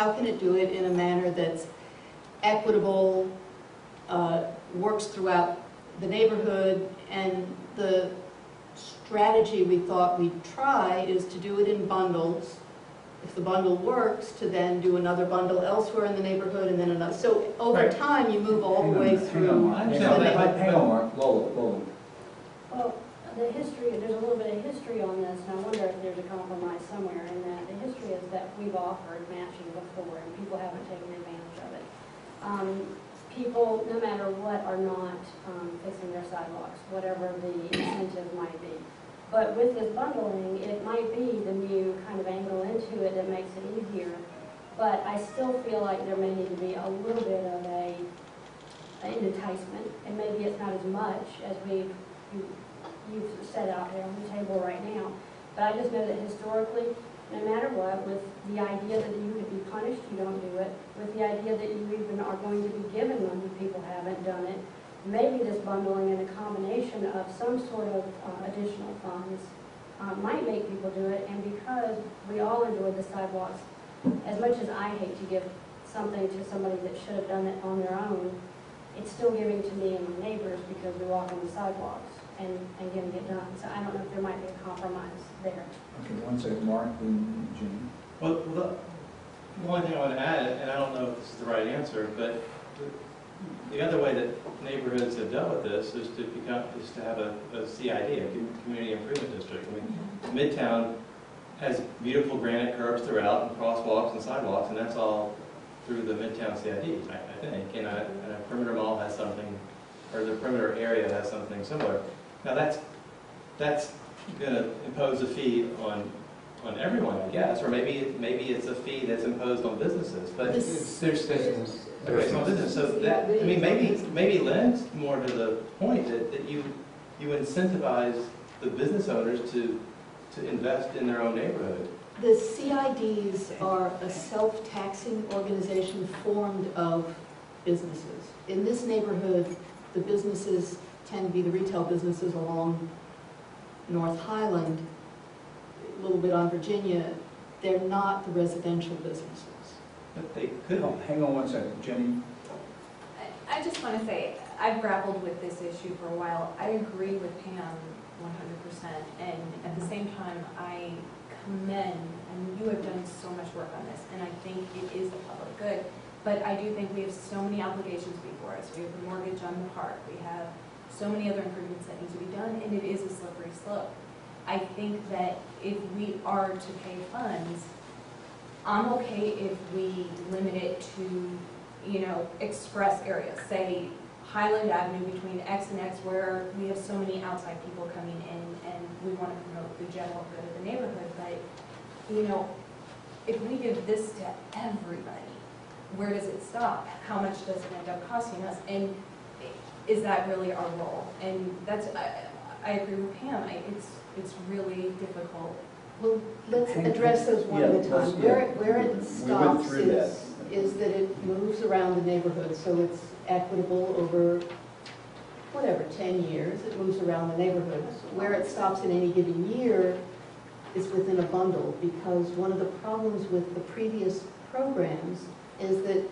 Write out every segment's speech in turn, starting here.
how can it do it in a manner that's equitable, works throughout the neighborhood, and the strategy we thought we'd try is to do it in bundles. If the bundle works, to then do another bundle elsewhere in the neighborhood, and then another. So over time, you move all the way through. Hang on, Mark. Lola. Well, the history, there's a little bit of history on this, and I wonder if there's a compromise somewhere in that. The history is that we've offered matching before, and people haven't taken advantage of it. People, no matter what, are not fixing their sidewalks, whatever the incentive might be. But with this bundling, it might be the new kind of angle into it that makes it easier. But I still feel like there may need to be a little bit of an enticement, and maybe it's not as much as you've set out there on the table right now. But I just know that historically, no matter what, with the idea that you could be punished, you don't do it. With the idea that you even are going to be given money, people haven't done it. Maybe this bundling and a combination of some sort of additional funds might make people do it. And because we all enjoy the sidewalks, as much as I hate to give something to somebody that should have done it on their own, it's still giving to me and my neighbors because we walk on the sidewalks and getting it done. So I don't know if there might be a compromise there. Okay, one second, Mark and Jimmy. Well, the only thing I want to add, and I don't know if this is the right answer, but the other way that neighborhoods have dealt with this is to have a CID, a community improvement district. I mean, Midtown has beautiful granite curbs throughout, and crosswalks and sidewalks, and that's all through the Midtown CID, I think. And a perimeter mall has something, or the perimeter area has something similar. Now that's going to impose a fee on everyone, I guess, or maybe it's a fee that's imposed on businesses. But There's business. okay, it's on business. So that, I mean, maybe lends more to the point that you incentivize the business owners to invest in their own neighborhood. The CIDs are a self-taxing organization formed of businesses. In this neighborhood, the businesses tend to be the retail businesses along North Highland, a little bit on Virginia. They're not the residential businesses. But they could. Hang on one second, Jenny. I just want to say, I've grappled with this issue for a while. I agree with Pam 100%, and at the same time, I commend, and you have done so much work on this, and I think it is the public good, but I do think we have so many obligations before us. We have the mortgage on the park. We have so many other improvements that need to be done, and it is a slippery slope. I think that if we are to pay funds, I'm okay if we limit it to, express areas. Say Highland Avenue between X and X, where we have so many outside people coming in, and we want to promote the general good of the neighborhood. But, if we give this to everybody, where does it stop? How much does it end up costing us? And is that really our role? And that's, I agree with Pam. It's really difficult. Well, let's address those one at a time. Where it stops is that it moves around the neighborhood, so it's equitable over, 10 years. It moves around the neighborhood. Where it stops in any given year is within a bundle, because one of the problems with the previous programs is that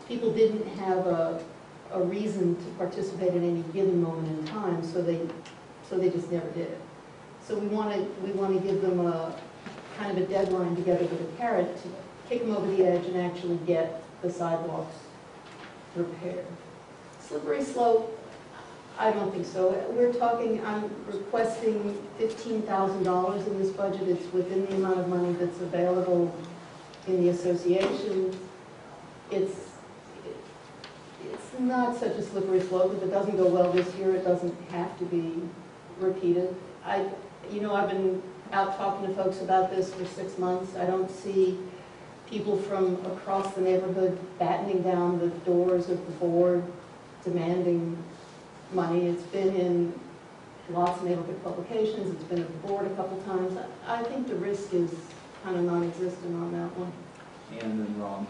people didn't have a reason to participate at any given moment in time, so they just never did it. So we want to give them a kind of a deadline together with a carrot to kick them over the edge and actually get the sidewalks repaired. Slippery slope, I don't think so. I'm requesting $15,000 in this budget. It's within the amount of money that's available in the association. It's not such a slippery slope. If it doesn't go well this year, it doesn't have to be repeated. I've been out talking to folks about this for 6 months. I don't see people from across the neighborhood battening down the doors of the board demanding money. It's been in lots of neighborhood publications. It's been at the board a couple times. I think the risk is kind of non-existent on that one. And then Ron.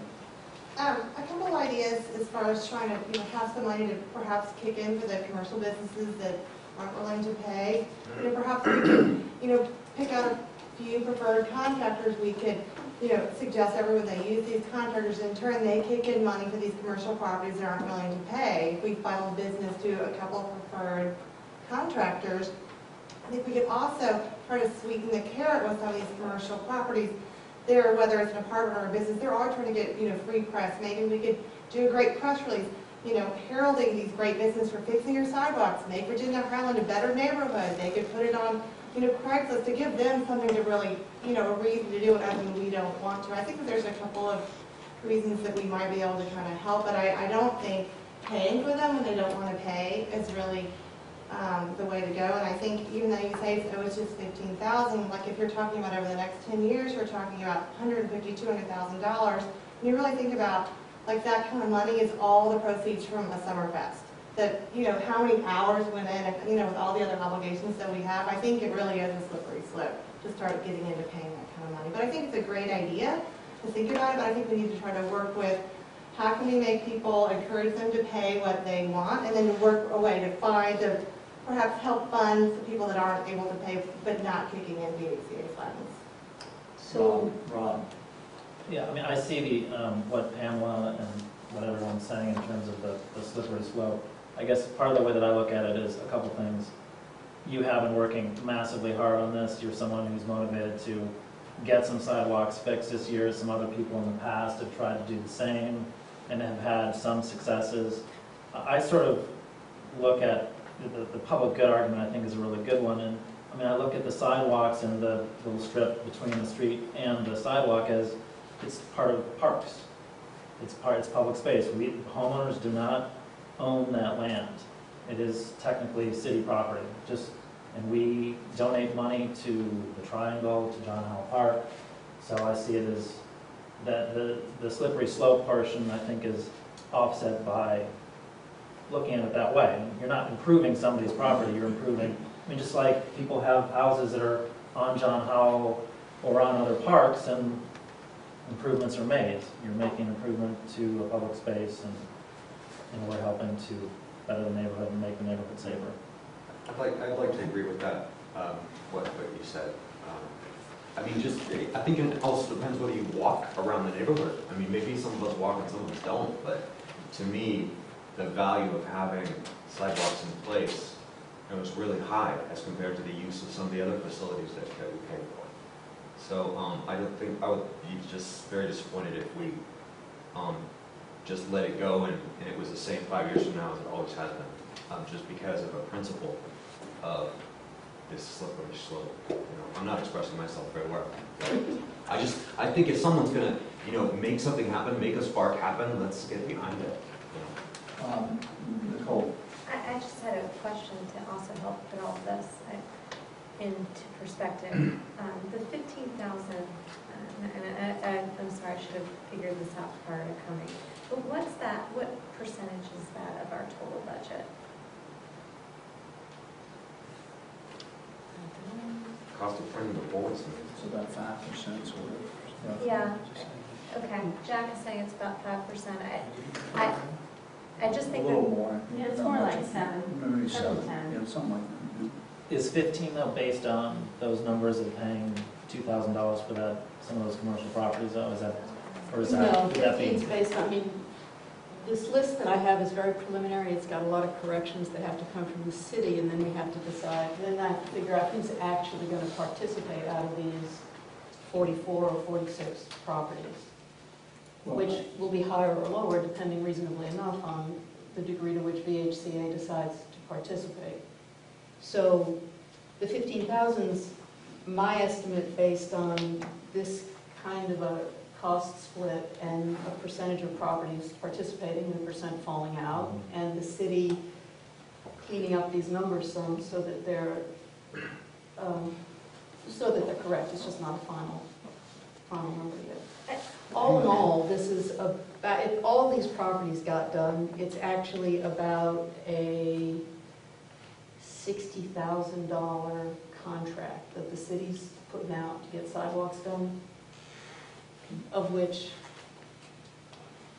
A couple ideas as far as trying to have some money to perhaps kick in for the commercial businesses that aren't willing to pay. Perhaps we could pick out a few preferred contractors we could suggest everyone they use these contractors. In turn, they kick in money for these commercial properties that aren't willing to pay. If we funnel business to a couple of preferred contractors, I think we could also try to sweeten the carrot with some of these commercial properties. There, whether it's an apartment or a business, they're all trying to get, free press. Maybe we could do a great press release, heralding these great businesses for fixing your sidewalks, make Virginia-Highland a better neighborhood. They could put it on, Craigslist to give them something to really, a reason to do it other than we don't want to. I think that there's a couple of reasons that we might be able to kind of help, but I don't think paying for them when they don't want to pay is really the way to go. And I think even though you say it was just $15,000, like if you're talking about over the next 10 years, we're talking about $150,000, $200,000. When you really think about like that kind of money is all the proceeds from a summer fest. That, how many hours went in, with all the other obligations that we have, I think it really is a slippery slope to start getting into paying that kind of money. But I think it's a great idea to think about it, but I think we need to try to work with how can we make people, encourage them to pay what they want, and then to work a way to find, to perhaps help fund the people that aren't able to pay, but not kicking in VHCA funds. So, Rob. Yeah, I mean, I see the, what Pamela and what everyone's saying in terms of the slippery slope. I guess part of the way that I look at it is a couple things. You have been working massively hard on this. You're someone who's motivated to get some sidewalks fixed this year. Some other people in the past have tried to do the same and have had some successes. I sort of look at the public good argument, I think, is a really good one. And I mean, I look at the sidewalks and the little strip between the street and the sidewalk as it's part of parks. It's public space. We homeowners do not own that land. It is technically city property. And we donate money to the Triangle, to John Howell Park. So I see it as that the slippery slope portion, I think, is offset by looking at it that way. You're not improving somebody's property, you're improving, I mean, just like people have houses that are on John Howell or on other parks and improvements are made. You're making improvement to a public space and we're helping to better the neighborhood and make the neighborhood safer. I'd like to agree with that, what you said. I mean, I think it also depends whether you walk around the neighborhood. I mean, maybe some of us walk and some of us don't, but to me, the value of having sidewalks in place is really high as compared to the use of some of the other facilities that we pay for. So I don't think I would be just very disappointed if we just let it go and it was the same 5 years from now as it always has been, just because of a principle of this slippery slope. I'm not expressing myself very well. I think if someone's gonna, make something happen, make a spark happen, let's get behind it. Nicole. I just had a question to also help put all this into perspective. The 15,000, and I'm sorry, I should have figured this out prior to coming. But what's that? What percentage is that of our total budget? Cost of printing the boards. It's about 5%, sort of. Yeah. Okay. Jack is saying it's about 5%. I just think a little that, more. Yeah, it's more like 7. Maybe 7, 7. 10. Yeah, something like that. Is 15 though based on those numbers of paying $2,000 for that, some of those commercial properties though? Is that, or is that, no, would that be? 15's based on, this list that I have is very preliminary. It's got a lot of corrections that have to come from the city, and then we have to decide, then I have to figure out who's actually going to participate out of these 44 or 46 properties, which will be higher or lower, depending reasonably enough on the degree to which VHCA decides to participate. So the 15,000's my estimate based on this kind of a cost split and a percentage of properties participating and a percent falling out, and the city cleaning up these numbers some so that they're correct. It's just not a final number yet. All in all, this is about, if all these properties got done, it's actually about a $60,000 contract that the city's putting out to get sidewalks done, of which,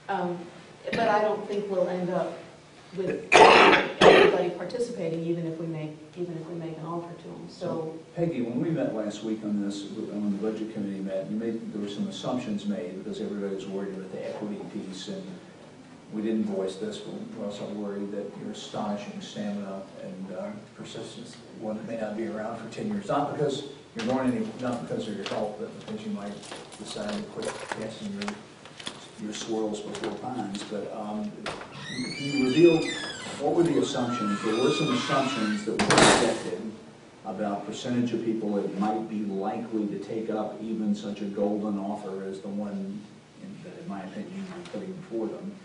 but I don't think we'll end up with everybody everybody participating, even if we make an offer to them, so. Peggy, when we met last week on this, when the budget committee met, there were some assumptions made because everybody was worried about the equity piece, and we didn't voice this, but we're also worried that your astonishing stamina and persistence may not be around for 10 years, not because you're going not because of your health, but because you might decide to quit casting your swirls before pines. But you revealed, what were the assumptions? There were some assumptions that were projected about percentage of people that might be likely to take up even such a golden offer as the one that, in my opinion, you're putting before them.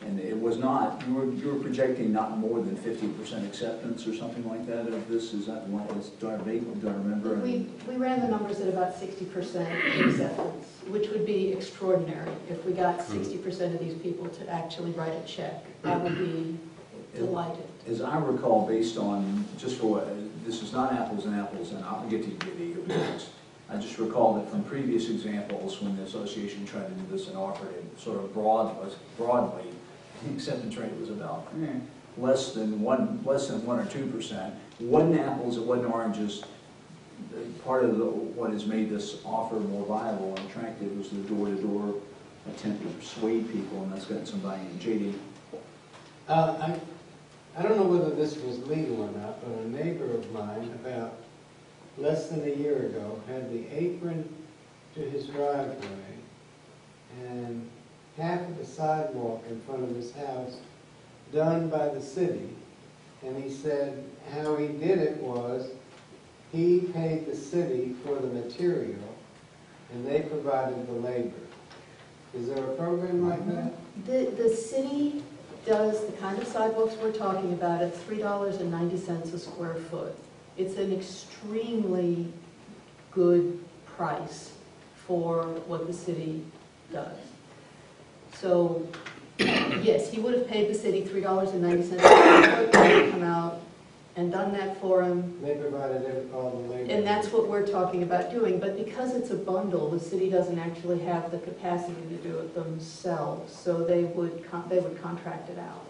And it was not, you were projecting not more than 50% acceptance or something like that of this. Is that what was, do I remember? We ran the numbers at about 60% acceptance, which would be extraordinary. If we got 60% of these people to actually write a check, I would be delighted. As I recall, based on, just for what, this is not apples and apples, and I'll get to you, I just recall that from previous examples when the association tried to do this and offered it sort of broadly, the acceptance rate was about less than 1 or 2%. It wasn't apples, it wasn't oranges. Part of what has made this offer more viable and attractive was the door-to-door attempt to persuade people, and that's gotten some buy-in. JD? I don't know whether this was legal or not, but a neighbor of mine, about less than a year ago, had the apron to his driveway and half of the sidewalk in front of his house done by the city. And he said how he did it was he paid the city for the material and they provided the labor. Is there a program like that? The city does the kind of sidewalks we're talking about at $3.90 a square foot. It's an extremely good price for what the city does. So, yes, he would have paid the city $3.90 a square foot to come out and done that for him. They provided all the labor. And that's what we're talking about doing. But because it's a bundle, the city doesn't actually have the capacity to do it themselves. So they would contract it out.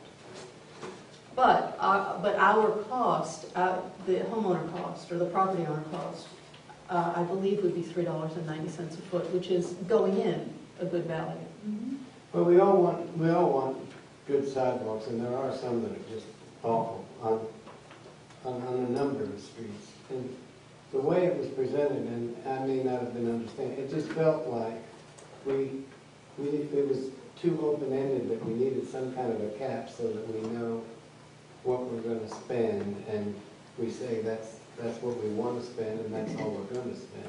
But our cost, the homeowner cost or the property owner cost, I believe would be $3.90 a foot, which is going in a good value. Mm-hmm. Well, we all want good sidewalks, and there are some that are just awful on a number of streets. And the way it was presented, and I may not have been understanding, it just felt like it was too open-ended, that we needed some kind of a cap so that we know what we're going to spend, and we say that's what we want to spend, and that's all we're going to spend.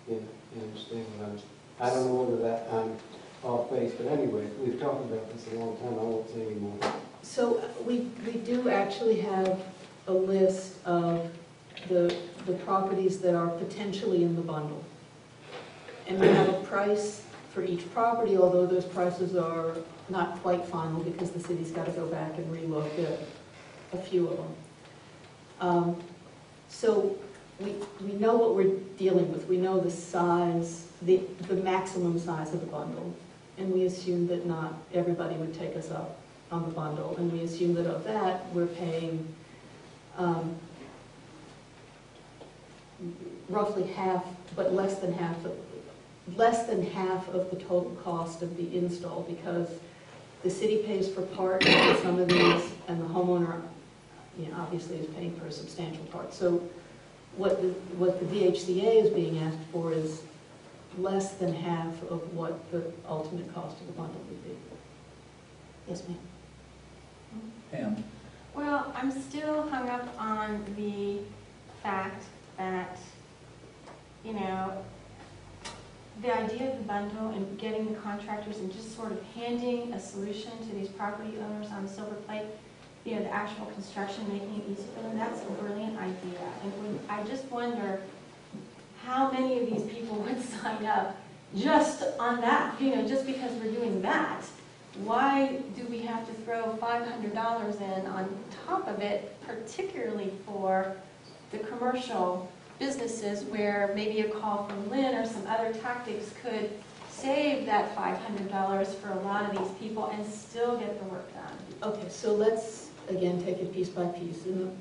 You understand what I don't know whether that I'm off base, but anyway, we've talked about this a long time. I won't say anymore. So we do actually have a list of the properties that are potentially in the bundle. And we have a price for each property, although those prices are not quite final because the city's got to go back and relook at a few of them. So we know what we're dealing with. We know the size, the maximum size of the bundle. And we assume that not everybody would take us up on the bundle. And we assume that of that, we're paying roughly half, but less than half of the total cost of the install, because the city pays for part of some of these, and the homeowner, obviously is paying for a substantial part. So what the VHCA is being asked for is less than half of what the ultimate cost of the bundle would be. Yes, ma'am. Pam? Well, I'm still hung up on the fact that, the idea of the bundle and getting the contractors and just sort of handing a solution to these property owners on the silver plate, the actual construction, making it easy for them, that's a brilliant idea. And I just wonder how many of these people would sign up just on that, just because we're doing that. Why do we have to throw $500 in on top of it, particularly for the commercial businesses where maybe a call from Lynn or some other tactics could save that $500 for a lot of these people and still get the work done? Okay, so let's again, take it piece by piece. And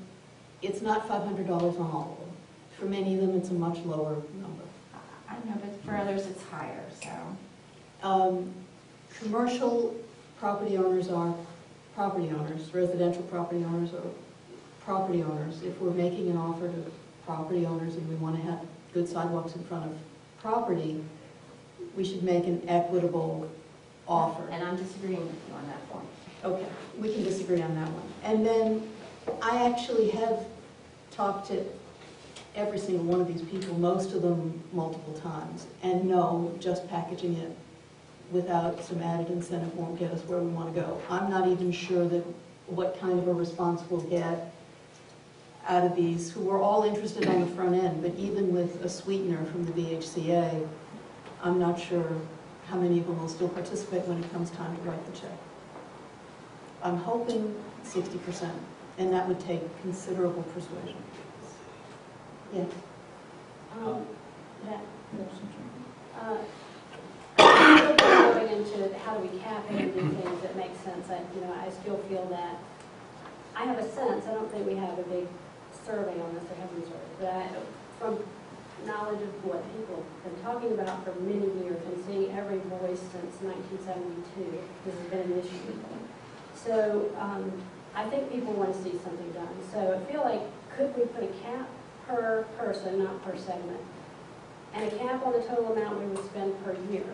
it's not $500 on all of them. For many of them, it's a much lower number. I know, but for others, it's higher, so. Commercial property owners are property owners, residential property owners are property owners. If we're making an offer to property owners and we want to have good sidewalks in front of property, we should make an equitable offer. And I'm disagreeing with you on that point. Okay, we can disagree on that one. And then I actually have talked to every single one of these people, most of them multiple times, and no, just packaging it without some added incentive won't get us where we want to go. I'm not even sure that what kind of a response we'll get out of these, who are all interested on the front end, but even with a sweetener from the VHCA, I'm not sure how many of them will still participate when it comes time to write the check. I'm hoping 60%, and that would take considerable persuasion. Yes? Going into how do we cap it and do things that make sense, I still feel that, I have a sense, I don't think we have a big survey on this, or haven't surveyed, but from knowledge of what people have been talking about for many years and seeing every voice since 1972, this has been an issue. So I think people want to see something done. So I feel like, could we put a cap per person, not per segment, and a cap on the total amount we would spend per year?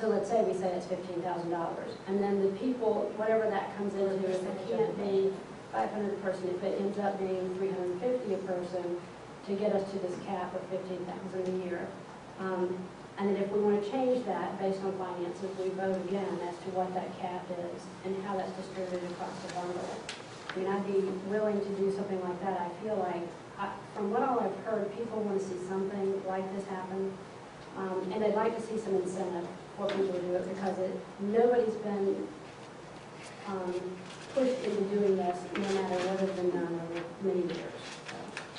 So let's say we say it's $15,000, and then the people, whatever that comes into, if it can't be 500 a person, if it ends up being 350 a person, to get us to this cap of $15,000 a year. And then if we want to change that based on finances, we vote again as to what that cap is and how that's distributed across the bundle. I mean, I'd be willing to do something like that. I feel like, from what all I've heard, people want to see something like this happen. And they'd like to see some incentive for people to do it, because nobody's been pushed into doing this, no matter what has been done over many years.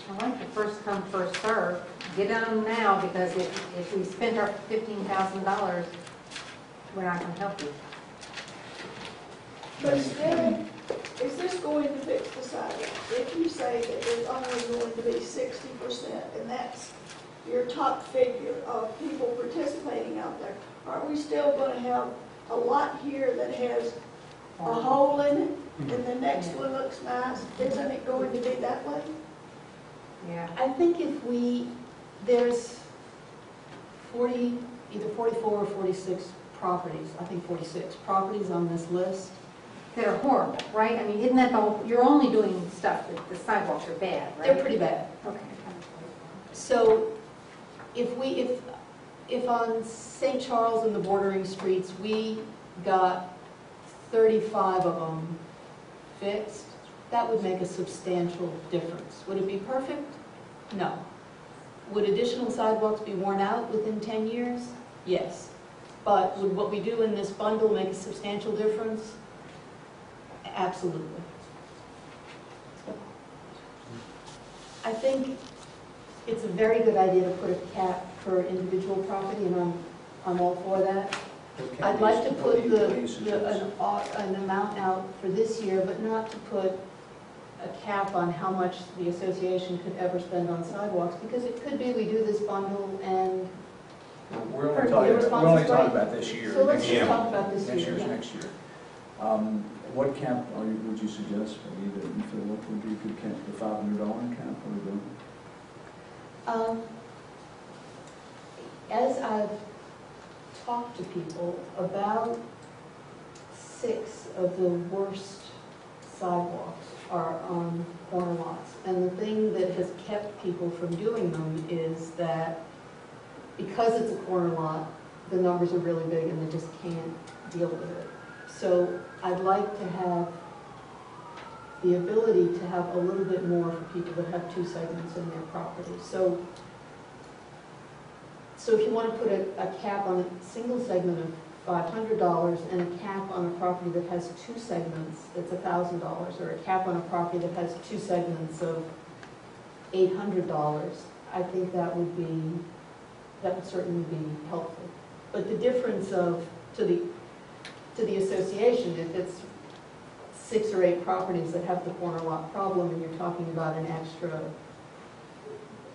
I like the first come, first serve. Get on them now, because if we spend our $15,000, we're not going to help you. But still, is this going to fix the sidewalk? If you say that there's only going to be 60%, and that's your top figure of people participating out there, aren't we still going to have a lot here that has a hole in it, and the next one looks nice? Isn't it going to be that way? Yeah. I think there's either 44 or 46 properties, I think 46 properties on this list. That are horrible, right? I mean, isn't that the whole, you're only doing stuff that the sidewalks are bad, right? They're pretty bad. Okay. So if on St. Charles and the bordering streets, we got 35 of them fixed, that would make a substantial difference. Would it be perfect? No. Would additional sidewalks be worn out within 10 years? Yes. But would what we do in this bundle make a substantial difference? Absolutely. I think it's a very good idea to put a cap for individual property, and I'm all for that. I'd like to put an amount out for this year, but not to put a cap on how much the association could ever spend on sidewalks, because it could be we do this bundle and we're only talking about this year. So let's just talk about this year. Next year. What cap would you suggest? That you feel what would be a good cap? The $500 cap, or the? As I've talked to people, about 6 of the worst sidewalks are on corner lots. And the thing that has kept people from doing them is that because it's a corner lot, the numbers are really big and they just can't deal with it. So I'd like to have the ability to have a little bit more for people that have 2 segments in their property. So if you want to put a cap on a single segment of $500 and a cap on a property that has 2 segments, that's $1,000, or a cap on a property that has 2 segments of $800, I think that would certainly be helpful. But the difference to the association, if it's 6 or 8 properties that have the corner lot problem, and you're talking about an extra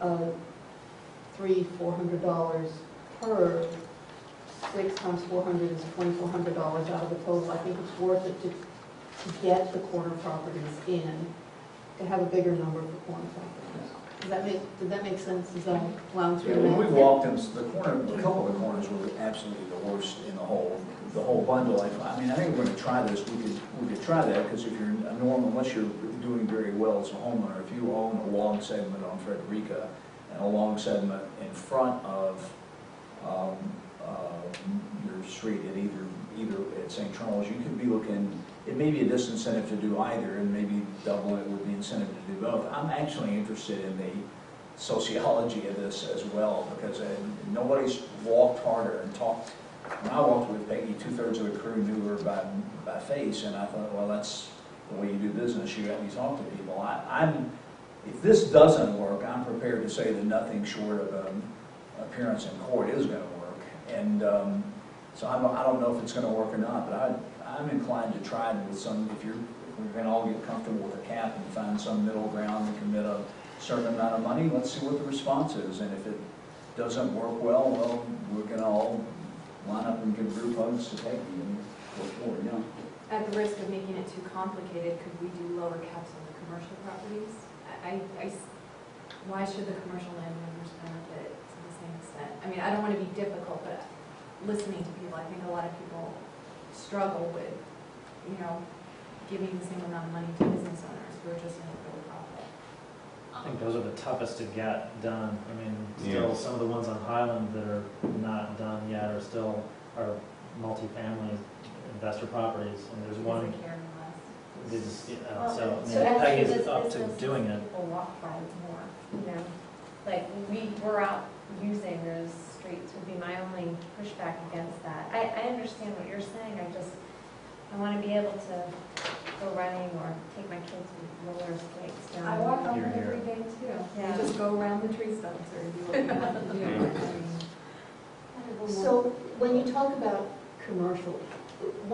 $300-400 per, 6 times 400 is $2,400 out of the total. I think it's worth it to get the corner properties in, to have a bigger number for corner properties. Did that make sense? Is that plowing through? Yeah, when we walked them, the corner, a couple of the corners were absolutely the worst in the whole bundle. I mean, I think we're going to try this. We could try that, because if you're a normal, unless you're doing very well as a homeowner, if you own a long segment on Frederica and a long segment in front of your street at either at St. Charles, you could be looking. It may be a disincentive to do either, and maybe double it would be incentive to do both. I'm actually interested in the sociology of this as well, because nobody's walked harder and talked. When I walked with Peggy, 2/3 of the crew knew her by face, and I thought, well, that's the way you do business. You talk to people. If this doesn't work, I'm prepared to say that nothing short of appearance in court is going to work. And so I don't know if it's going to work or not, but I'm inclined to try it with some. If we can all get comfortable with a cap and find some middle ground and commit a certain amount of money, let's see what the response is. And if it doesn't work well, we're going to all line up and give group hugs to Peggy and go forward. Yeah. At the risk of making it too complicated, could we do lower caps on the commercial properties? Why should the commercial landowners benefit to the same extent? I mean, I don't want to be difficult, but listening to people, I think a lot of people struggle with, giving the same amount of money to business owners who are just in it for the profit. I think those are the toughest to get done. I mean, still some of the ones on Highland that are not done yet are multifamily investor properties, and there's one. So Peggy's up to doing it. People walk by more, like we're out using those streets would be my only pushback against that. I understand what you're saying. I want to be able to go running or take my kids with roller skates down. I walk on Here, it here. every day too. Yeah. You just go around the tree stumps or do what you have to do. I mean, So when you talk about commercial, one